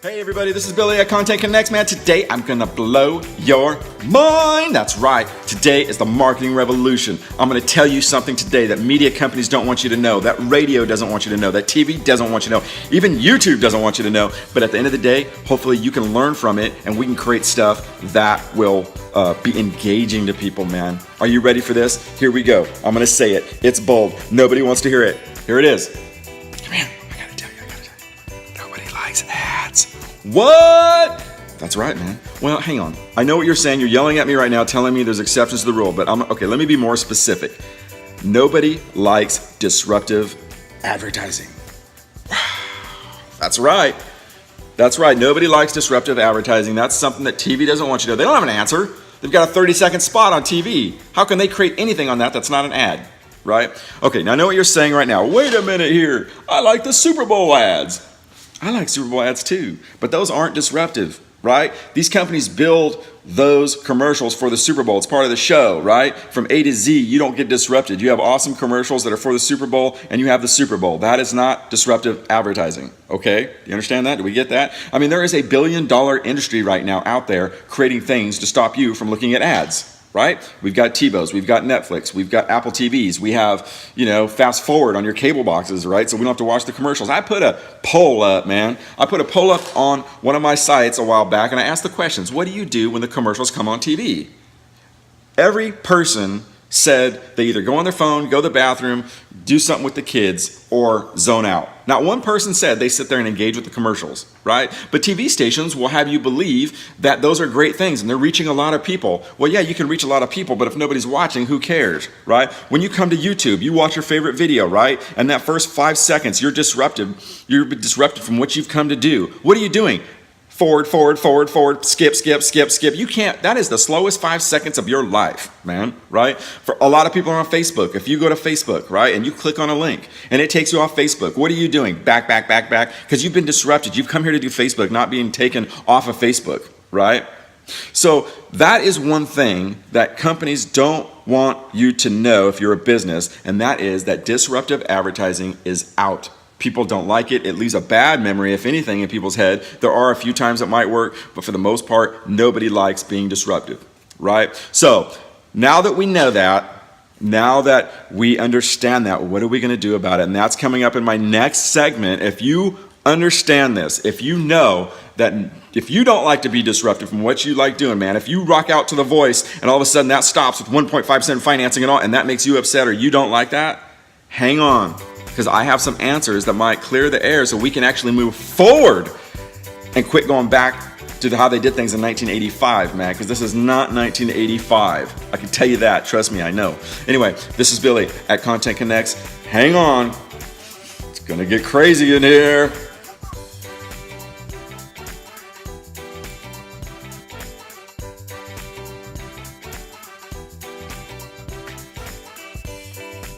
Hey everybody, this is Billy at ContentConnex, man. Today I'm gonna blow your mind. That's right. Today is the marketing revolution. I'm gonna tell you something today that media companies don't want you to know, that radio doesn't want you to know, that TV doesn't want you to know, even YouTube doesn't want you to know. But at the end of the day, hopefully you can learn from it and we can create stuff that will be engaging to people, man. Are you ready for this? Here we go. I'm gonna say it. It's bold. Nobody wants to hear it. Here it is. Come here. I gotta tell you. Nobody likes ads. What? That's right, man. Well, hang on. I know what you're saying. You're yelling at me right now, telling me there's exceptions to the rule, but okay, let me be more specific. Nobody likes disruptive advertising. That's right. That's right. Nobody likes disruptive advertising. That's something that TV doesn't want you to know. They don't have an answer. They've got a 30-second spot on TV. How can they create anything on that that's not an ad, right? Okay, now I know what you're saying right now. Wait a minute here. I like the Super Bowl ads. I like Super Bowl ads too, but those aren't disruptive, right? These companies build those commercials for the Super Bowl. It's part of the show, right? From A to Z, you don't get disrupted. You have awesome commercials that are for the Super Bowl, and you have the Super Bowl. That is not disruptive advertising, okay? You understand that? Do we get that? I mean, there is a billion-dollar industry right now out there creating things to stop you from looking at ads. Right? We've got TiVos, we've got Netflix, we've got Apple TVs, we have, fast forward on your cable boxes, right? So we don't have to watch the commercials. I put a poll up, man. I put a poll up on one of my sites a while back, and I asked the questions, what do you do when the commercials come on TV? Every person said they either go on their phone, go to the bathroom, do something with the kids, or zone out. Not one person said they sit there and engage with the commercials, right? But TV stations will have you believe that those are great things and they're reaching a lot of people. Well, yeah, you can reach a lot of people, but if nobody's watching, who cares, right? When you come to YouTube, you watch your favorite video, right? And that first 5 seconds, you're disrupted from what you've come to do. What are you doing? Forward, skip. You can't, that is the slowest 5 seconds of your life, man, right? For a lot of people are on Facebook. If you go to Facebook, right, and you click on a link and it takes you off Facebook, what are you doing? Back, because you've been disrupted. You've come here to do Facebook, not being taken off of Facebook, right? So that is one thing that companies don't want you to know if you're a business, and that is that disruptive advertising is out. People don't like it. It leaves a bad memory, if anything, in people's head. There are a few times it might work, but for the most part, nobody likes being disruptive, right? So now that we know that, now that we understand that, what are we going to do about it? And that's coming up in my next segment. If you understand this, if you know that if you don't like to be disruptive from what you like doing, man, if you rock out to the voice and all of a sudden that stops with 1.5% financing and all, and that makes you upset or you don't like that, hang on. Because I have some answers that might clear the air so we can actually move forward and quit going back to how they did things in 1985, man, because this is not 1985. I can tell you that. Trust me, I know. Anyway, this is Billy at ContentConnex. Hang on. It's going to get crazy in here.